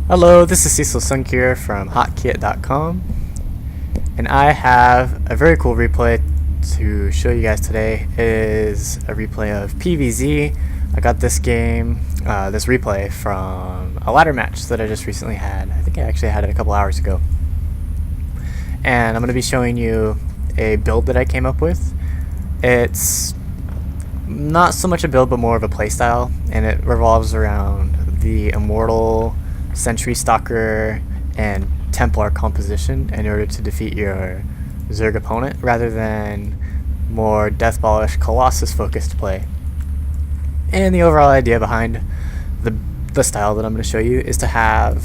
Hello, this is Cecil Sunk here from Hotkeyit.com, and I have a very cool replay to show you guys today. It is a replay of PvZ. I got this game, this replay from a ladder match that I just recently had. I think I actually had it a couple hours ago. And I'm going to be showing you a build that I came up with. It's not so much a build, but more of a playstyle, and it revolves around the Immortal, Sentry Stalker, and Templar composition in order to defeat your Zerg opponent, rather than more Deathballish Colossus focused play. And the overall idea behind the style that I'm going to show you is to have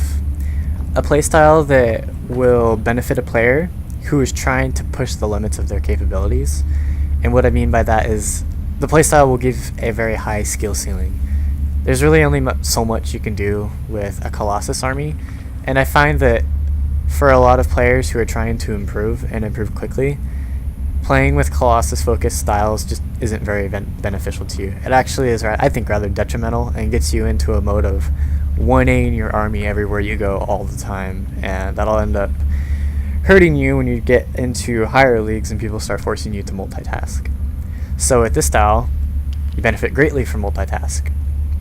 a playstyle that will benefit a player who is trying to push the limits of their capabilities. And what I mean by that is the playstyle will give a very high skill ceiling. There's really only so much you can do with a Colossus army, and I find that for a lot of players who are trying to improve and improve quickly, playing with Colossus focused styles just isn't very beneficial to you. It actually is, I think, rather detrimental and gets you into a mode of wanting your army everywhere you go all the time, and that'll end up hurting you when you get into higher leagues and people start forcing you to multitask. So with this style, you benefit greatly from multitask,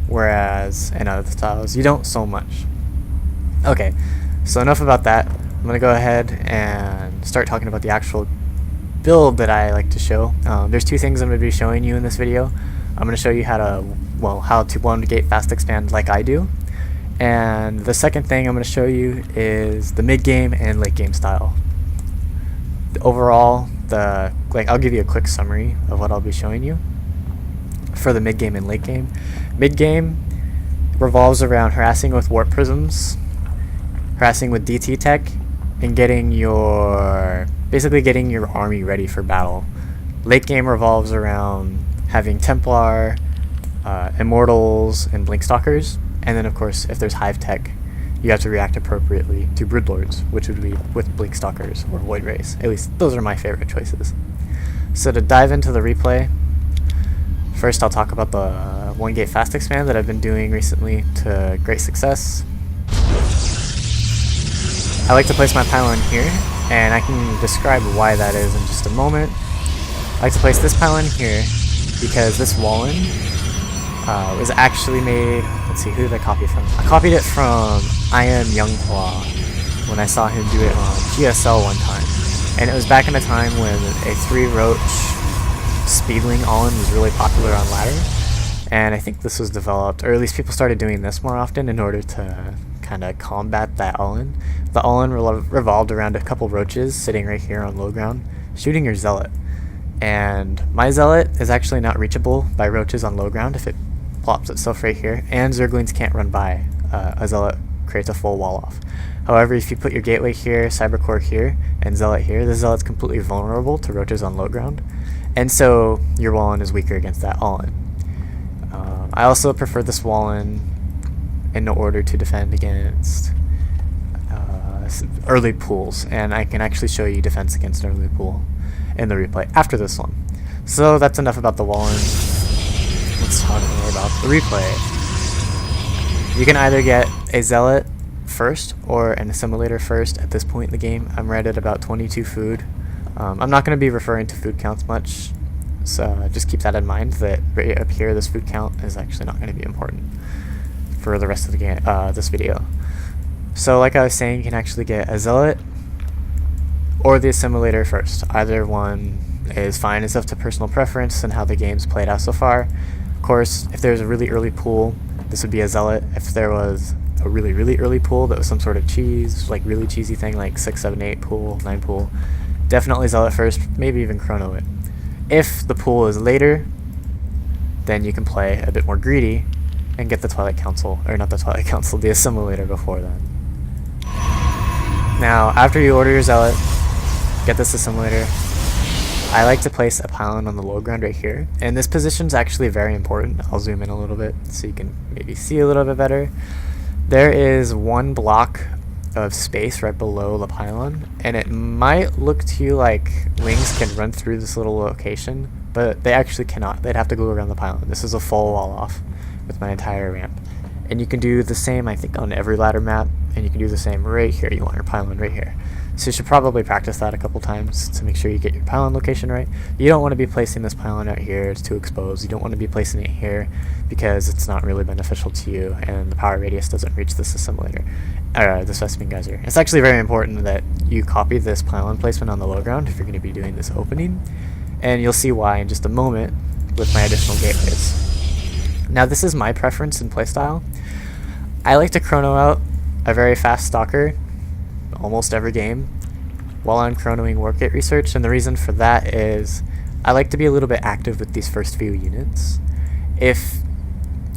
whereas in other styles you don't so much. Okay, so enough about that. I'm going to go ahead and start talking about the actual build that I like to show. There's two things I'm going to be showing you in this video. I'm going to show you how to one-gate fast expand like I do, and the second thing I'm going to show you is the mid-game and late-game style. Overall, I'll give you a quick summary of what I'll be showing you for the mid-game and late game. Mid-game revolves around harassing with warp prisms, harassing with DT tech, and basically getting your army ready for battle. Late game revolves around having Templar, Immortals, and Blink Stalkers, and then of course if there's Hive tech, you have to react appropriately to Broodlords, which would be with Blink Stalkers or Void Rays. At least those are my favorite choices. So to dive into the replay, first I'll talk about the one-gate fast expand that I've been doing recently to great success. I like to place my pylon here, and I can describe why that is in just a moment. I like to place this pylon here because this Wallen was actually made, let's see, who did I copy it from? I copied it from I Am Youngclaw when I saw him do it on GSL one time. And it was back in a time when a 3-roach Speedling All-in was really popular on ladder, and I think this was developed, or at least people started doing this more often in order to kind of combat that All-in. The All-in revolved around a couple roaches sitting right here on low ground, shooting your Zealot. And my Zealot is actually not reachable by roaches on low ground if it plops itself right here, and Zerglings can't run by. A Zealot creates a full wall off. However, if you put your Gateway here, Cybercore here, and Zealot here, the Zealot's completely vulnerable to roaches on low ground, and so your Wallen is weaker against that All-in. I also prefer this Wallen in order to defend against early pools, and I can actually show you defense against an early pool in the replay after this one. So that's enough about the Wallen. Let's talk more about the replay. You can either get a Zealot first or an Assimilator first at this point in the game. I'm right at about 22 food. I'm not going to be referring to food counts much, so just keep that in mind, that right up here this food count is actually not going to be important for the rest of the game, this video. So like I was saying, you can actually get a Zealot or the Assimilator first. Either one is fine. It's up to personal preference and how the game's played out so far. Of course, if there's a really early pool, this would be a Zealot. If there was a really, really early pool that was some sort of cheese, like really cheesy thing, like 6, 7, 8 pool, 9 pool, definitely Zealot first, maybe even Chrono it. If the pool is later, then you can play a bit more greedy and get the Twilight Council, or not the Twilight Council, the Assimilator before then. Now, after you order your Zealot, get this Assimilator, I like to place a pylon on the low ground right here, and this position is actually very important. I'll zoom in a little bit so you can maybe see a little bit better. There is one block of space right below the pylon, and it might look to you like wings can run through this little location, but they actually cannot. They'd have to go around the pylon. This is a full wall off with my entire ramp. And you can do the same, I think, on every ladder map, and you can do the same right here. You want your pylon right here. So you should probably practice that a couple times to make sure you get your pylon location right. You don't want to be placing this pylon out here, it's too exposed. You don't want to be placing it here because it's not really beneficial to you and the power radius doesn't reach this assimilator, the specimen geyser. It's actually very important that you copy this pylon placement on the low ground if you're going to be doing this opening, and you'll see why in just a moment with my additional gateways. Now this is my preference in playstyle. I like to chrono out a very fast stalker almost every game while I'm chronoing workgate research, and the reason for that is I like to be a little bit active with these first few units. If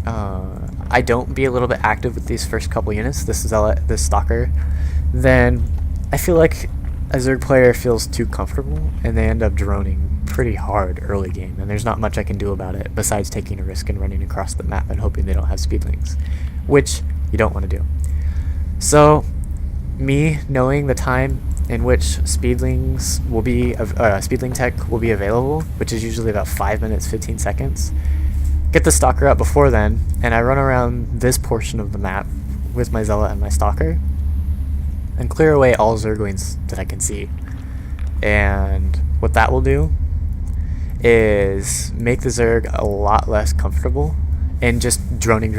I don't be a little bit active with these first couple units, this stalker, then I feel like a Zerg player feels too comfortable and they end up droning pretty hard early game, and there's not much I can do about it besides taking a risk and running across the map and hoping they don't have speedlings, which you don't want to do. So me knowing the time in which speedlings will be speedling tech will be available, which is usually about 5 minutes 15 seconds, get the stalker up before then, and I run around this portion of the map with my Zealot and my stalker and clear away all Zerglings that I can see. And what that will do is make the Zerg a lot less comfortable and just droning.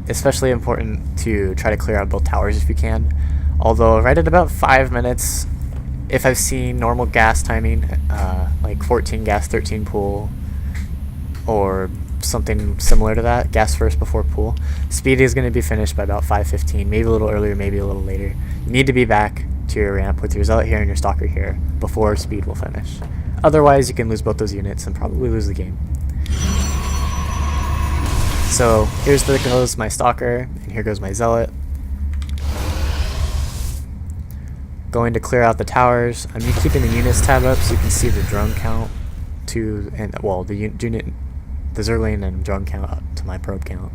Especially important to try to clear out both towers if you can. Although right at about 5 minutes, if I've seen normal gas timing, like 14 gas, 13 pool, or something similar to that, gas first before pool, speed is going to be finished by about 5:15, maybe a little earlier, maybe a little later. You need to be back to your ramp with your Zealot here and your Stalker here before speed will finish. Otherwise, you can lose both those units and probably lose the game. So here goes my Stalker, and here goes my Zealot. Going to clear out the towers. I'm keeping the units tab up so you can see the drone count to, and well, the Zergling and drone count up to my probe count.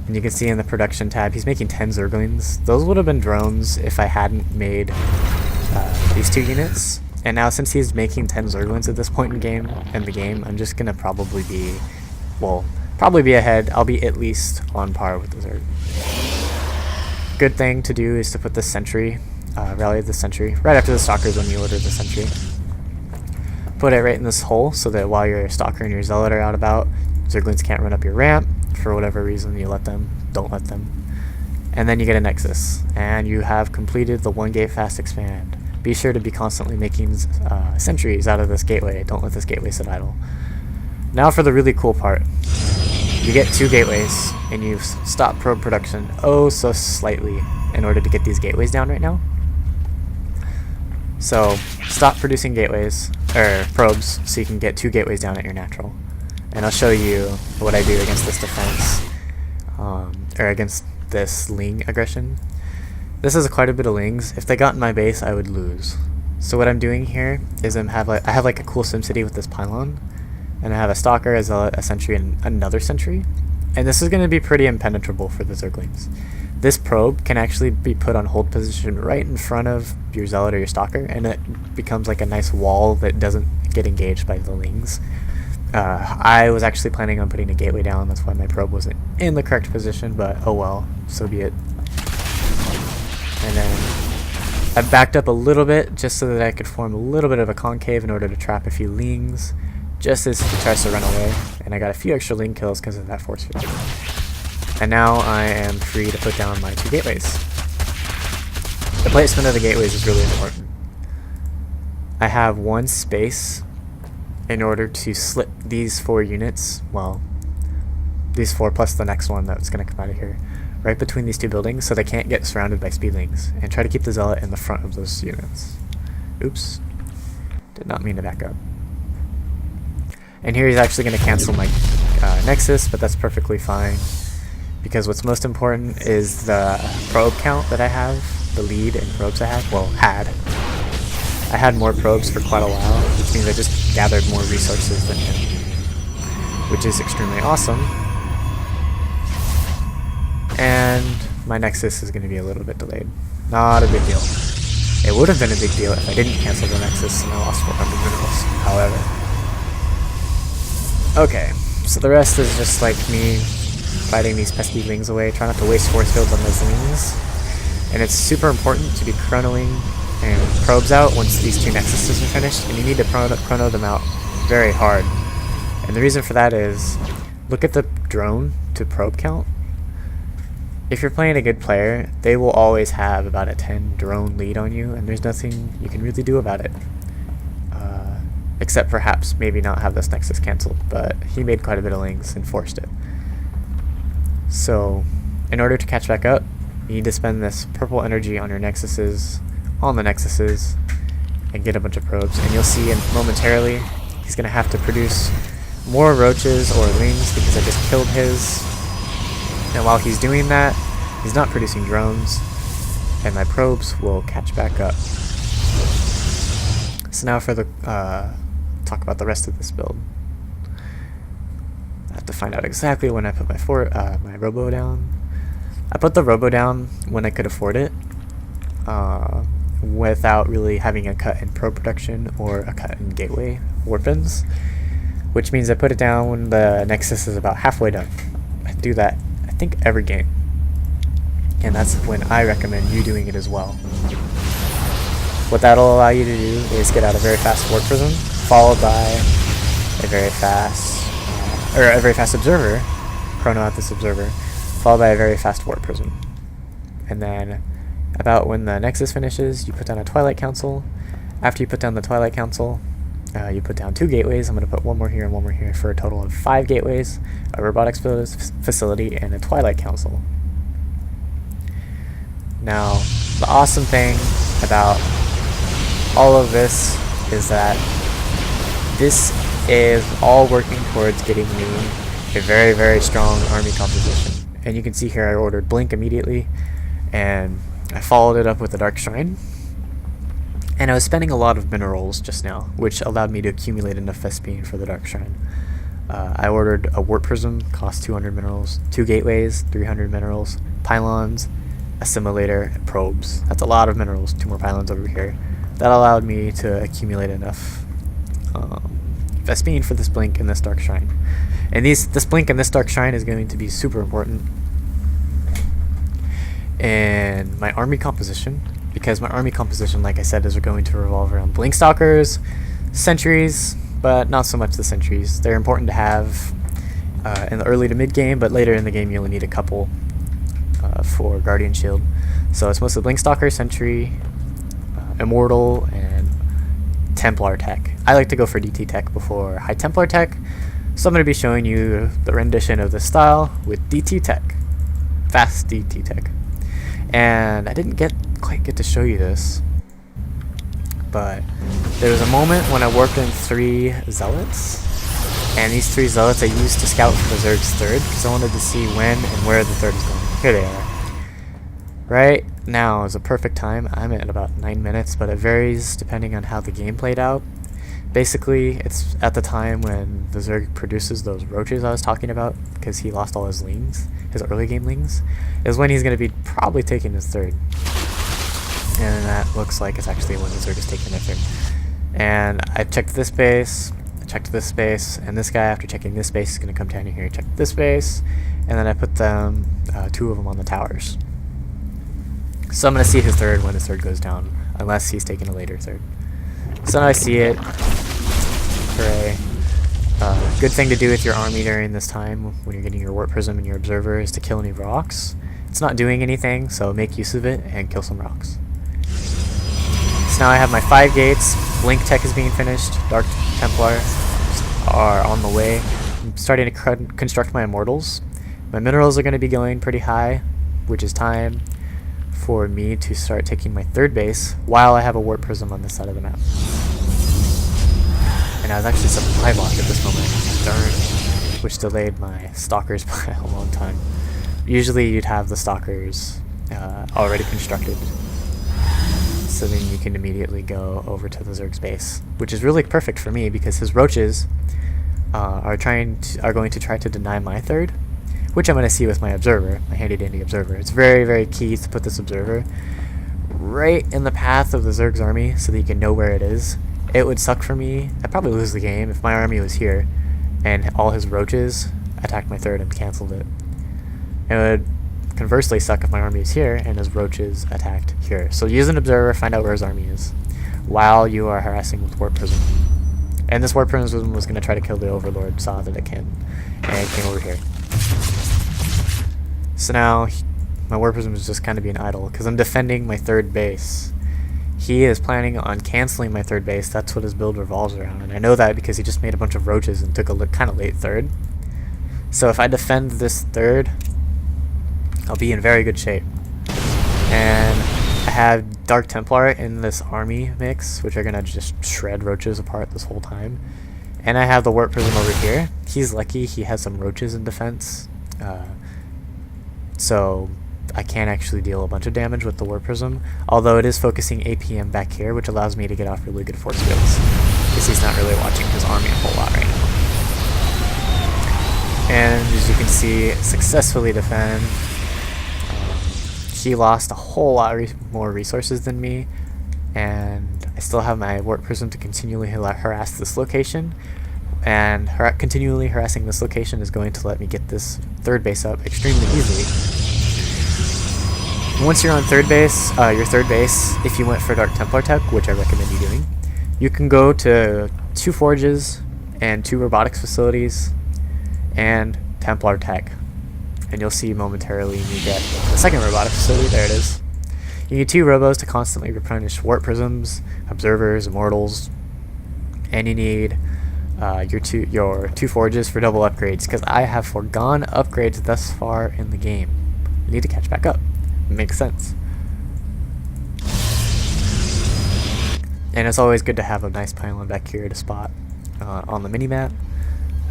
And you can see in the production tab, he's making 10 Zerglings. Those would have been drones if I hadn't made these two units. And now since he's making 10 Zerglings at this point in the game, I'm just gonna probably be ahead. I'll be at least on par with the Zerg. Good thing to do is to put the sentry, rally the sentry, right after the stalkers when you order the sentry. Put it right in this hole so that while your Stalker and your Zealot are out about, Zerglings can't run up your ramp. For whatever reason you don't let them. And then you get a Nexus, and you have completed the 1 gate fast expand. Be sure to be constantly making sentries out of this gateway. Don't let this gateway sit idle. Now for the really cool part. You get 2 gateways, and you've stopped probe production oh so slightly in order to get these gateways down right now. So stop producing gateways, or probes, so you can get 2 gateways down at your natural. And I'll show you what I do against this defense, or against this Ling aggression. This is quite a bit of Lings. If they got in my base, I would lose. So what I'm doing here is I have like a cool SimCity with this pylon, and I have a Stalker, a Zealot, a Sentry, and another Sentry. And this is going to be pretty impenetrable for the Zerglings. This probe can actually be put on hold position right in front of your Zealot or your Stalker, and it becomes like a nice wall that doesn't get engaged by the Lings. I was actually planning on putting a gateway down, that's why my probe wasn't in the correct position, but oh well, so be it. And then I backed up a little bit just so that I could form a little bit of a concave in order to trap a few Lings, just as he tries to run away, and I got a few extra Ling kills because of that force field. And now I am free to put down my 2 gateways. The placement of the gateways is really important. I have 1 space in order to slip these 4 units, well, these 4 plus the next one that's going to come out of here, right between these 2 buildings so they can't get surrounded by speedlings, and try to keep the Zealot in the front of those units. Oops. Did not mean to back up. And here he's actually going to cancel my Nexus, but that's perfectly fine, because what's most important is the probe count that I have, the lead in probes I have, well, had. I had more probes for quite a while, which means I just gathered more resources than him, which is extremely awesome. And my Nexus is going to be a little bit delayed. Not a big deal. It would have been a big deal if I didn't cancel the Nexus and I lost 400 minerals, however. Okay, so the rest is just like me fighting these pesky lings away. Try not to waste force fields on those lings. And it's super important to be chronoing and probes out once these two nexuses are finished, and you need to chrono them out very hard. And the reason for that is, look at the drone to probe count. If you're playing a good player, they will always have about a 10 drone lead on you, and there's nothing you can really do about it. Except perhaps maybe not have this nexus cancelled, but he made quite a bit of lings and forced it. So, in order to catch back up, you need to spend this purple energy on your nexuses, and get a bunch of probes. And you'll see momentarily, he's going to have to produce more roaches or lings because I just killed his. And while he's doing that, he's not producing drones, and my probes will catch back up. So now for the talk about the rest of this build. I have to find out exactly when I put my robo down. I put the robo down when I could afford it, without really having a cut in probe production or a cut in gateway weapons, which means I put it down when the nexus is about halfway done. I do that, I think, every game, and that's when I recommend you doing it as well. What that'll allow you to do is get out a very fast warp prism, followed by a very fast observer, chrono out this observer, followed by a very fast warp prism. And then about when the nexus finishes, you put down a Twilight Council. After you put down the Twilight Council, you put down 2 gateways. I'm going to put one more here and one more here for a total of 5 gateways, a robotics facility, and a Twilight Council. Now, the awesome thing about all of this is that this is all working towards getting me a very, very strong army composition. And you can see here I ordered Blink immediately, and I followed it up with the Dark Shrine. And I was spending a lot of minerals just now, which allowed me to accumulate enough Vespene for the Dark Shrine. I ordered a Warp Prism, cost 200 minerals, 2 gateways, 300 minerals, pylons, assimilator, and probes. That's a lot of minerals, 2 more pylons over here. That allowed me to accumulate enough Vespene for this Blink and this Dark Shrine. And this Blink and this Dark Shrine is going to be super important in my army composition, because my army composition, like I said, is going to revolve around Blink Stalkers, Sentries, but not so much the Sentries. They're important to have in the early to mid game, but later in the game you only need a couple for Guardian Shield. So it's mostly Blink Stalker, Sentry, Immortal, and Templar tech. I like to go for DT tech before High Templar tech, so I'm going to be showing you the rendition of this style with DT tech, fast DT tech. And I didn't quite get to show you this, but there was a moment when I worked in 3 Zealots, and these 3 Zealots I used to scout for the Zerg's third, because I wanted to see when and where the third is going. Here they are. Right now is a perfect time. I'm at about 9 minutes, but it varies depending on how the game played out. Basically, it's at the time when the Zerg produces those roaches I was talking about, because he lost all his lings, his early game lings, is when he's going to be probably taking his third. And that looks like it's actually when the Zerg is taking their third. And I checked this base, I checked this base, and this guy, after checking this base, is going to come down here, check this base, and then I put them, 2 of them on the towers. So I'm going to see his third when his third goes down, unless he's taking a later third. So now I see it. Hooray. Good thing to do with your army during this time when you're getting your Warp Prism and your Observer is to kill any rocks. It's not doing anything, so make use of it and kill some rocks. So now I have my 5 gates. Blink Tech is being finished. Dark Templar are on the way. I'm starting to construct my Immortals. My minerals are going to be going pretty high, which is time for me to start taking my 3rd base while I have a Warp Prism on this side of the map. And I was actually supply blocked at this moment, darn, which delayed my Stalkers by a long time. Usually you'd have the Stalkers already constructed, so then you can immediately go over to the Zerg's base, which is really perfect for me because his roaches are going to try to deny my 3rd, which I'm going to see with my Observer, my handy dandy Observer. It's very, very key to put this Observer right in the path of the Zerg's army so that you can know where it is. It would suck for me. I'd probably lose the game if my army was here and all his roaches attacked my 3rd and cancelled it. It would conversely suck if my army is here and his roaches attacked here. So use an observer, find out where his army is while you are harassing with Warp Prism. And this Warp Prism was going to try to kill the Overlord, saw that it can, and it came over here. So now my Warp Prism is just kind of being idle because I'm defending my third base. He is planning on canceling my third base. That's what his build revolves around, and I know that because he just made a bunch of roaches and took a kind of late third. So if I defend this third, I'll be in very good shape. And I have Dark Templar in this army mix, which are gonna just shred roaches apart this whole time. And I have the Warp Prism over here. He's lucky he has some roaches in defense, so I can't actually deal a bunch of damage with the Warp Prism, although it is focusing APM back here, which allows me to get off really good force fields, because he's not really watching his army a whole lot right now. And as you can see, successfully defend. He lost a whole lot more resources than me, and I still have my Warp Prism to continually harass this location, and continually harassing this location is going to let me get this third base up extremely easily. Once you're on third base, your third base, if you went for Dark Templar tech, which I recommend you doing, you can go to 2 forges and 2 robotics facilities and Templar tech. And you'll see momentarily you get the second robotic facility. There it is. You need 2 robos to constantly replenish Warp Prisms, Observers, Immortals, and you need your two forges for double upgrades, because I have forgone upgrades thus far in the game. You need to catch back up. It makes sense. And it's always good to have a nice pylon back here to spot on the minimap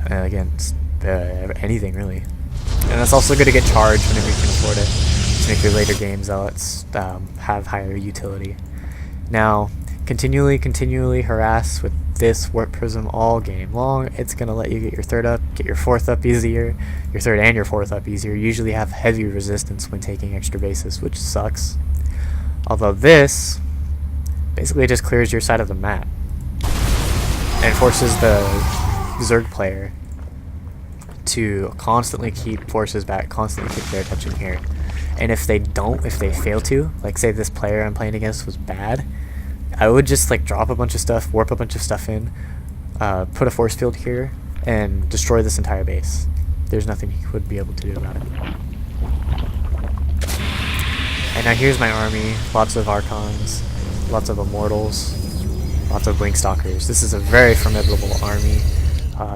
against anything really. And it's also good to get charged whenever you can afford it, to make your later game zealots have higher utility. Now, continually harass with this Warp Prism all game long. It's going to let you get your third up, get your fourth up easier, your third and your fourth up easier. You usually have heavy resistance when taking extra bases, which sucks. Although this basically just clears your side of the map and forces the Zerg player to constantly keep forces back, constantly keep their attention here. And if they fail to, like say this player I'm playing against was bad, I would just like drop a bunch of stuff, warp a bunch of stuff in, put a force field here, and destroy this entire base. There's nothing he would be able to do about it. And now here's my army, lots of Archons, lots of Immortals, lots of Blink Stalkers. This is a very formidable army.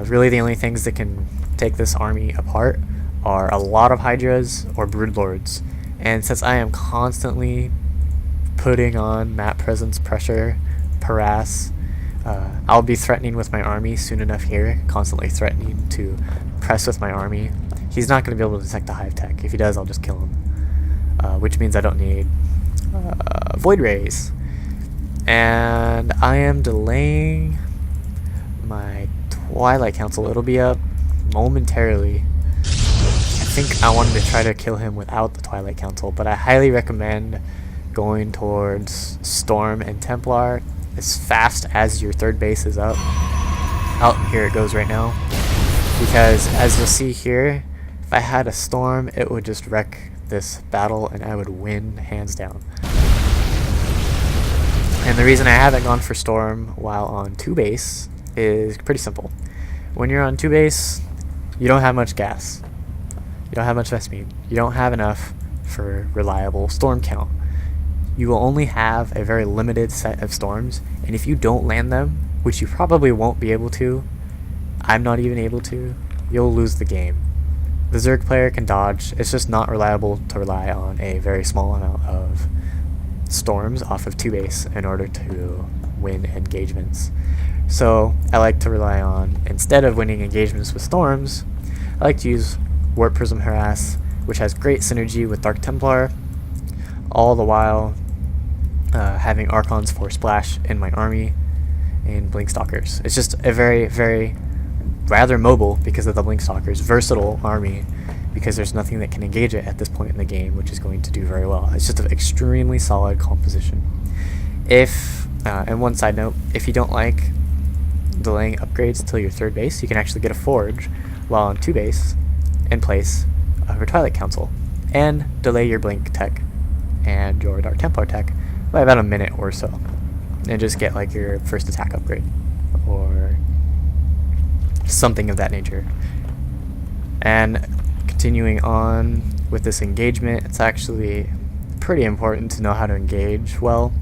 Really the only things that can take this army apart are a lot of Hydras or Broodlords. And since I am constantly putting on map presence pressure, harass, I'll be threatening with my army soon enough here, constantly threatening to press with my army. He's not going to be able to detect the hive tech. If he does, I'll just kill him, which means I don't need Void Rays. And I am delaying my Twilight Council. It'll be up momentarily. I think I wanted to try to kill him without the Twilight Council, but I highly recommend going towards Storm and Templar as fast as your third base is up. Oh, here it goes right now. Because as you'll see here, if I had a Storm, it would just wreck this battle and I would win hands down. And the reason I haven't gone for Storm while on 2 base is pretty simple. When you're on 2 base, you don't have much gas. You don't have much Vespeed. You don't have enough for reliable storm count. You will only have a very limited set of storms, and if you don't land them, which you probably won't be able to, I'm not even able to, you'll lose the game. The Zerg player can dodge. It's just not reliable to rely on a very small amount of storms off of 2 base in order to win engagements. So I like to rely on, instead of winning engagements with storms, I like to use Warp Prism Harass, which has great synergy with Dark Templar, all the while having Archons for Splash in my army and Blink Stalkers. It's just a very rather mobile, because of the Blink Stalkers, versatile army, because there's nothing that can engage it at this point in the game, which is going to do very well. It's just an extremely solid composition. If, and one side note, if you don't like delaying upgrades until your third base, you can actually get a forge while on 2 base and place of your Twilight Council, and delay your Blink tech and your Dark Templar tech by about a minute or so, and just get like your first attack upgrade or something of that nature. And continuing on with this engagement, it's actually pretty important to know how to engage well,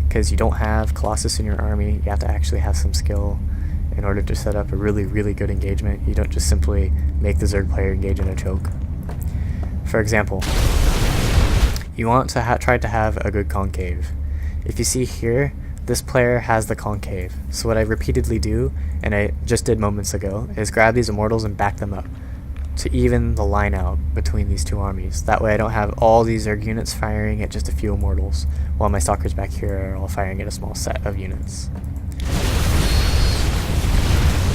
because you don't have Colossus in your army. You have to actually have some skill in order to set up a really good engagement. You don't just simply make the Zerg player engage in a choke. For example, you want to try to have a good concave. If you see here, this player has the concave. So what I repeatedly do, and I just did moments ago, is grab these immortals and back them up to even the line out between these two armies. That way I don't have all these Zerg units firing at just a few immortals, while my stalkers back here are all firing at a small set of units.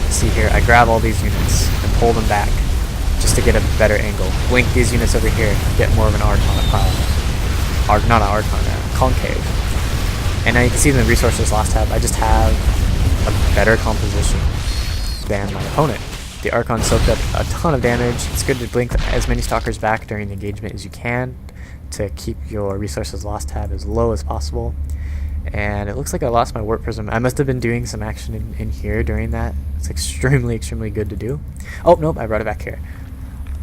See here, I grab all these units and pull them back just to get a better angle. Blink these units over here, get more of an concave. And now you can see in the resources last tab, I just have a better composition than my opponent. The Archon soaked up a ton of damage. It's good to blink as many stalkers back during the engagement as you can to keep your resources lost tab as low as possible. And it looks like I lost my Warp Prism. I must have been doing some action in here during that. It's extremely good to do. Oh, nope, I brought it back here.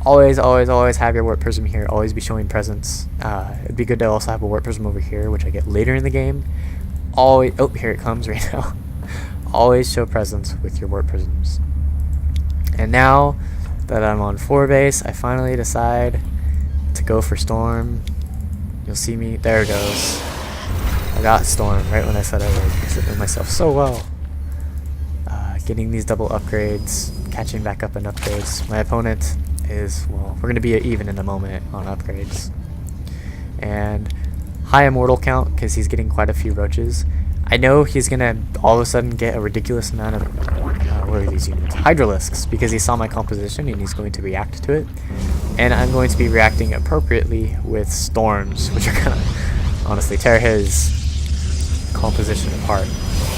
Always have your Warp Prism here. Always be showing presence. It'd be good to also have a Warp Prism over here, which I get later in the game. Always, oh, here it comes right now. Always show presence with your Warp Prisms. And now that I'm on 4 base, I finally decide to go for Storm. You'll see me, there it goes. I got Storm right when I said I would, because it did myself so well. Getting these double upgrades, catching back up on upgrades. My opponent is, well, we're going to be even in a moment on upgrades. And high immortal count, because he's getting quite a few roaches. I know he's going to all of a sudden get a ridiculous amount of, what are these units? Hydralisks, because he saw my composition and he's going to react to it. And I'm going to be reacting appropriately with storms, which are going to honestly tear his composition apart.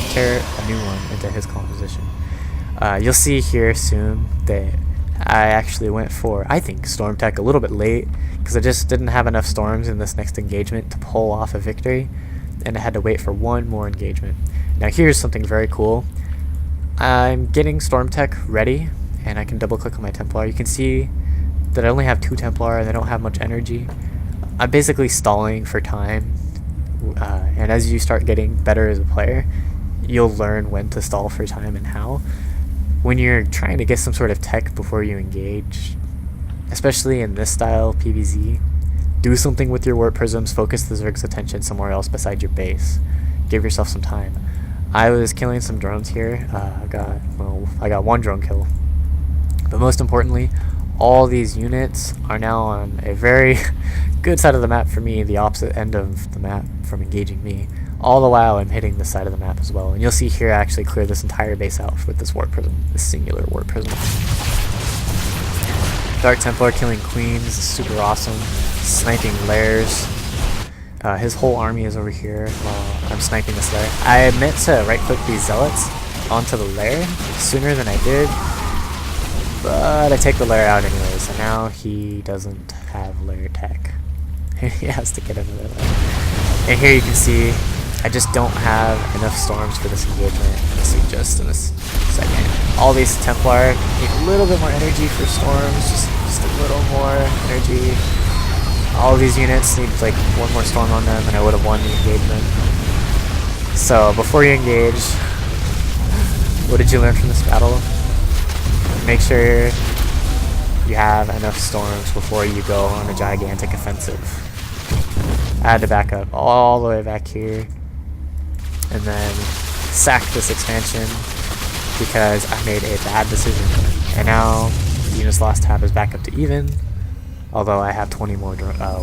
Tear a new one into his composition. You'll see here soon that I actually went for, I think, Storm Tech a little bit late, because I just didn't have enough storms in this next engagement to pull off a victory, and I had to wait for one more engagement. Now here's something very cool. I'm getting Storm Tech ready, and I can double click on my Templar. You can see that I only have 2 Templar and they don't have much energy. I'm basically stalling for time, and as you start getting better as a player, you'll learn when to stall for time and how. When you're trying to get some sort of tech before you engage, especially in this style PvZ, do something with your Warp Prisms, focus the Zerg's attention somewhere else besides your base. Give yourself some time. I was killing some drones here. I got 1 drone kill. But most importantly, all these units are now on a very good side of the map for me, the opposite end of the map from engaging me. All the while I'm hitting this side of the map as well. And you'll see here I actually clear this entire base out with this Warp Prism, this singular Warp Prism. Dark Templar killing queens is super awesome. Sniping lairs. His whole army is over here while I'm sniping this lair. I meant to right click these zealots onto the lair sooner than I did, but I take the lair out anyway, so now he doesn't have lair tech. He has to get another lair. And here you can see I just don't have enough storms for this engagement. You'll see just in a second. All these Templar need a little bit more energy for storms, just a little more energy. All these units need like 1 more storm on them and I would have won the engagement. So before you engage, what did you learn from this battle? Make sure you have enough storms before you go on a gigantic offensive. I had to back up all the way back here and then sack this expansion because I made a bad decision. And now the unit's last tab is back up to even, although I have 20 more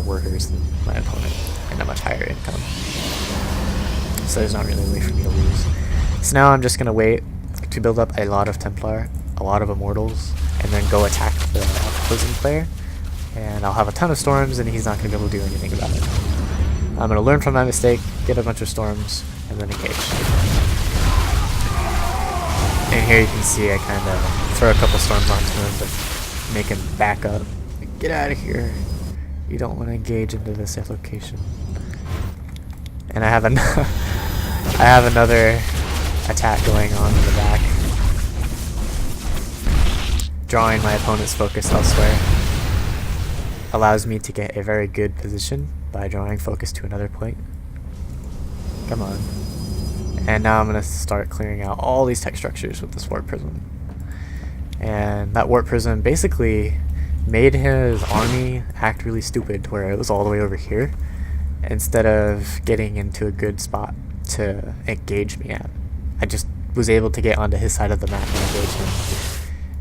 workers than my opponent and a much higher income. So there's not really a way for me to lose. So now I'm just going to wait to build up a lot of Templar, a lot of Immortals, and then go attack the opposing player. And I'll have a ton of storms and he's not going to be able to do anything about it. I'm going to learn from my mistake, get a bunch of storms, and then engage. And here you can see I kind of throw a couple storms onto him to make him back up, Get out of here. You don't want to engage into this location. And I have I have another attack going on in the back, drawing my opponent's focus elsewhere. Allows me to get a very good position by drawing focus to another point. Come on. And now I'm going to start clearing out all these tech structures with this warp prism. And that warp prism basically made his army act really stupid, where it was all the way over here instead of getting into a good spot to engage me at. I just was able to get onto his side of the map and engage him.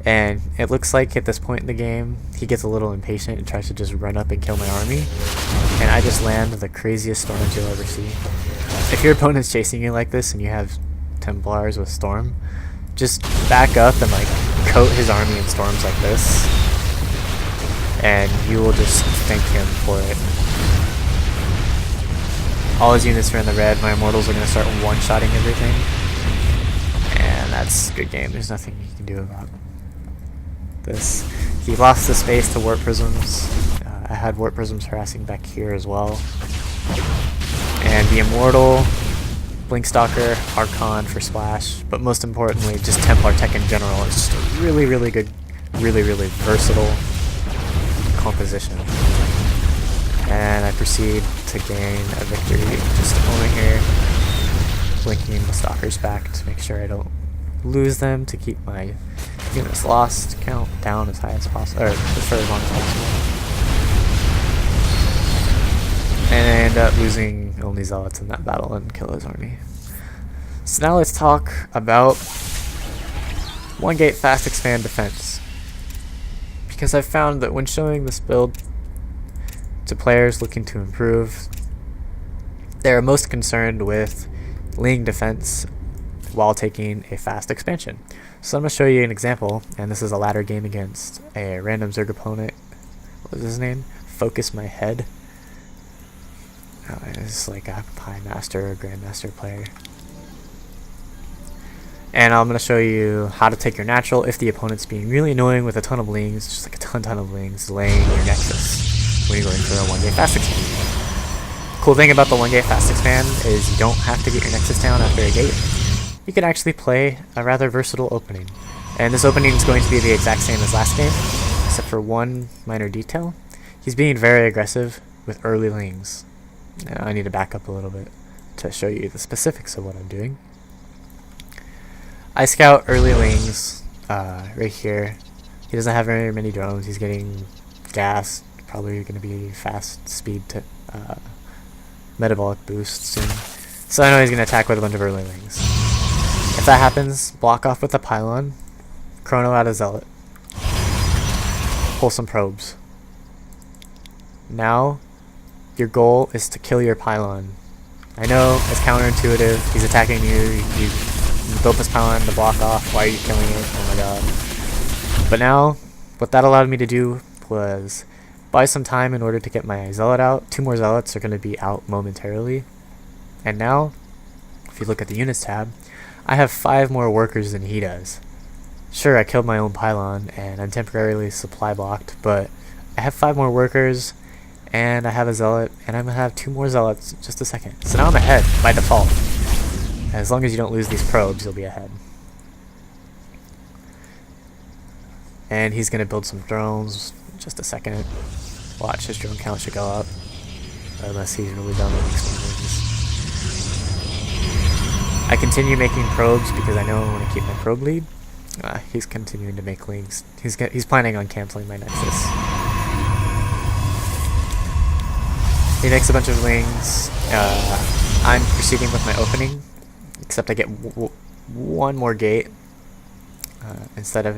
And it looks like at this point in the game, he gets a little impatient and tries to just run up and kill my army. And I just land the craziest storms you'll ever see. If your opponent's chasing you like this and you have Templars with Storm, just back up and like coat his army in storms like this, and you will just thank him for it. All his units are in the red. My immortals are going to start one-shotting everything, and that's a good game. There's nothing you can do about this. He lost the space to warp prisms. I had warp prisms harassing back here as well. And the immortal, Blinkstalker, Archon for splash, but most importantly, just Templar tech in general. It's just a really, really good, really, really versatile composition. And I proceed to gain a victory just a moment here, blinking the stalkers back to make sure I don't lose them, to keep my units lost count down as high as possible, or for as long as possible. And I end up losing only zealots in that battle and kill his army. So now let's talk about one gate fast expand defense, because I've found that when showing this build to players looking to improve, they're most concerned with laying defense while taking a fast expansion. So I'm going to show you an example, and this is a ladder game against a random Zerg opponent. What was his name? Focus My Head. It's like a High Master or Grandmaster player. And I'm going to show you how to take your natural if the opponent's being really annoying with a ton of lings, just like a ton of lings, laying your nexus when you're going for a 1-gate fast expand. Cool thing about the 1-gate fast expand is you don't have to get your nexus down after a gate. You can actually play a rather versatile opening. And this opening is going to be the exact same as last game, except for one minor detail. He's being very aggressive with early lings. Now I need to back up a little bit to show you the specifics of what I'm doing. I scout early lings right here. He doesn't have very many drones. He's getting gas, probably going to be fast speed to metabolic boost soon. So I know he's going to attack with a bunch of early lings. If that happens, block off with a pylon, chrono out a zealot, pull some probes. Now your goal is to kill your pylon. I know it's counterintuitive. He's attacking you. You built this pylon to block off. Why are you killing it? Oh my god. But now, what that allowed me to do was buy some time in order to get my zealot out. 2 more zealots are going to be out momentarily. And now, if you look at the units tab, I have 5 more workers than he does. Sure, I killed my own pylon and I'm temporarily supply blocked, but I have 5 more workers and I have a zealot, and I'm going to have 2 more zealots in just a second. So now I'm ahead by default. As long as you don't lose these probes, you'll be ahead. And he's going to build some drones in just a second. Watch, his drone count should go up. Unless he's really done with experiments. I continue making probes because I know I want to keep my probe lead. He's continuing to make lings. He's planning on canceling my nexus. He makes a bunch of lings. I'm proceeding with my opening, except I get one more gate instead of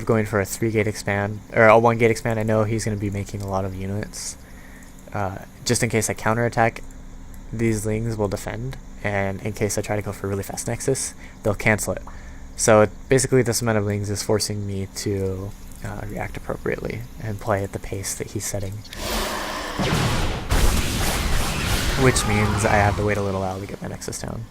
going for a 3-gate expand or a 1-gate expand. I know he's going to be making a lot of units. Just in case I counterattack, these lings will defend, and in case I try to go for a really fast nexus, they'll cancel it. So basically, this amount of lings is forcing me to react appropriately and play at the pace that he's setting. Which means I have to wait a little while to get my nexus down.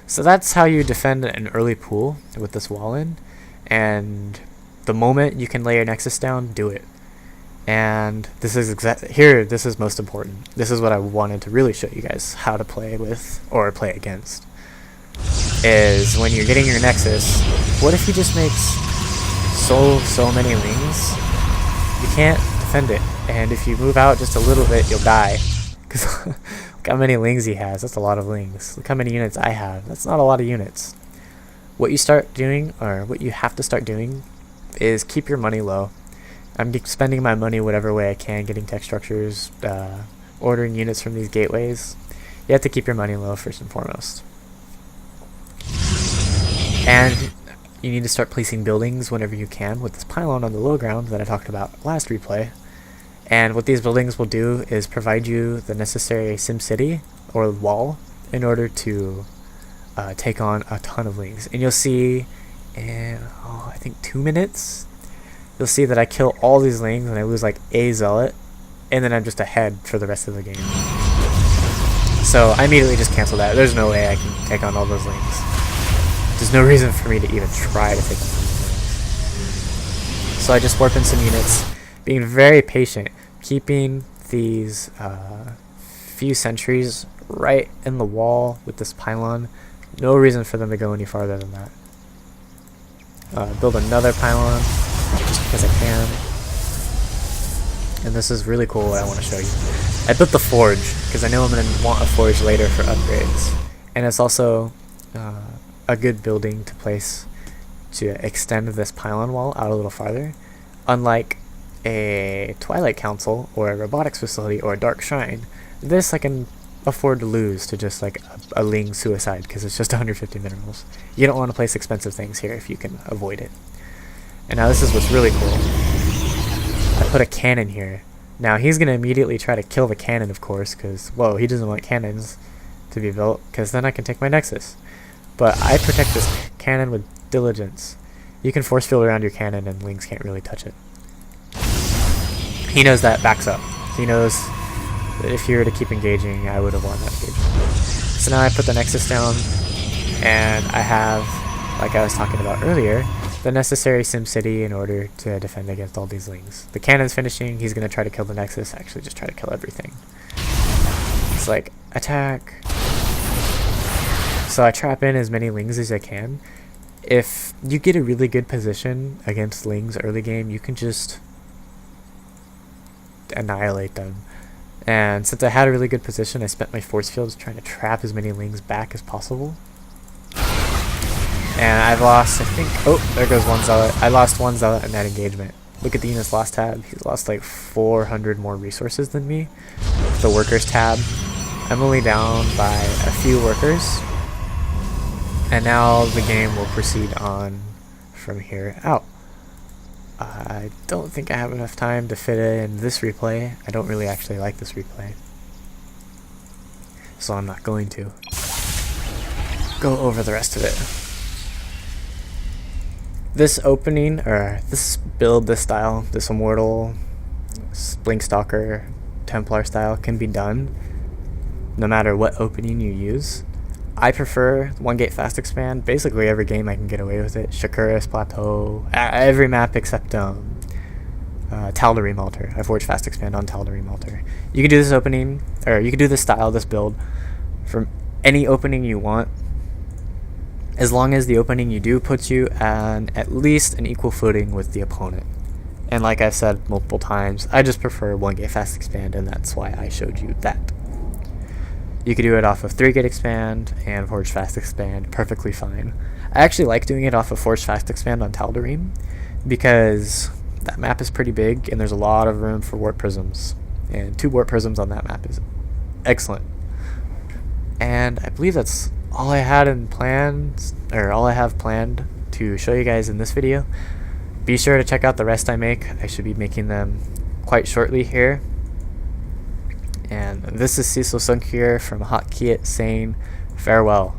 So that's how you defend an early pool with this wall in, and the moment you can lay your nexus down, do it. And this is this is most important. This is what I wanted to really show you guys how to play with or play against. Is when you're getting your Nexus, what if he just makes so many lings? You can't defend it, and if you move out just a little bit, you'll die. Because look how many lings he has. That's a lot of lings. Look how many units I have. That's not a lot of units. What you start doing, or what you have to start doing, is keep your money low. I'm spending my money whatever way I can, getting tech structures, ordering units from these gateways. You have to keep your money low first and foremost. And you need to start placing buildings whenever you can with this pylon on the low ground that I talked about last replay. And what these buildings will do is provide you the necessary SimCity or wall in order to take on a ton of lings. And you'll see in, I think 2 minutes, you'll see that I kill all these lings and I lose like a zealot, and then I'm just ahead for the rest of the game. So I immediately just cancel that. There's no way I can take on all those lings. There's no reason for me to even try to take on those lings. So I just warp in some units, being very patient, keeping these few sentries right in the wall with this pylon. No reason for them to go any farther than that. Build another pylon just because I can. And this is really cool what I want to show you. I built the forge because I know I'm going to want a forge later for upgrades. And it's also a good building to place to extend this pylon wall out a little farther. Unlike a Twilight Council or a robotics facility or a dark shrine, this I can afford to lose to just like a ling suicide because it's just 150 minerals. You don't want to place expensive things here if you can avoid it. And now this is what's really cool. I put a cannon here. Now he's going to immediately try to kill the cannon, of course, because, whoa, he doesn't want cannons to be built, because then I can take my Nexus. But I protect this cannon with diligence. You can force field around your cannon and lings can't really touch it. He knows that backs up. He knows that if he were to keep engaging, I would have won that engagement. So now I put the Nexus down, and I have, like I was talking about earlier, the necessary SimCity in order to defend against all these lings. The cannon's finishing, he's going to try to kill the Nexus, actually just try to kill everything. It's like, attack. So I trap in as many lings as I can. If you get a really good position against lings early game, you can just annihilate them. And since I had a really good position, I spent my force fields trying to trap as many lings back as possible. And I've lost, I think, oh, there goes one zealot. I lost one zealot in that engagement. Look at the units lost tab. He's lost like 400 more resources than me. The workers tab, I'm only down by a few workers. And now the game will proceed on from here out. I don't think I have enough time to fit in this replay. I don't really actually like this replay, so I'm not going to go over the rest of it. This opening, or this build, this style, this Immortal, Blinkstalker, Templar style can be done no matter what opening you use. I prefer 1 gate fast expand. Basically every game I can get away with it. Shakuras, Plateau, every map except Tal'Darim Altar. I forge fast expand on Tal'Darim Altar. You can do this opening, or you can do this style, this build, from any opening you want, as long as the opening you do puts you on at least an equal footing with the opponent. And like I've said multiple times, I just prefer 1 gate fast expand, and that's why I showed you that. You could do it off of 3 gate expand and forge fast expand perfectly fine. I actually like doing it off of forge fast expand on Tal'Darim because that map is pretty big and there's a lot of room for warp prisms, and 2 warp prisms on that map is excellent. And I believe that's all I had in plans, or all I have planned to show you guys in this video. Be sure to check out the rest I make. I should be making them quite shortly here. And this is Xel'Naga from Hotkeyit saying farewell.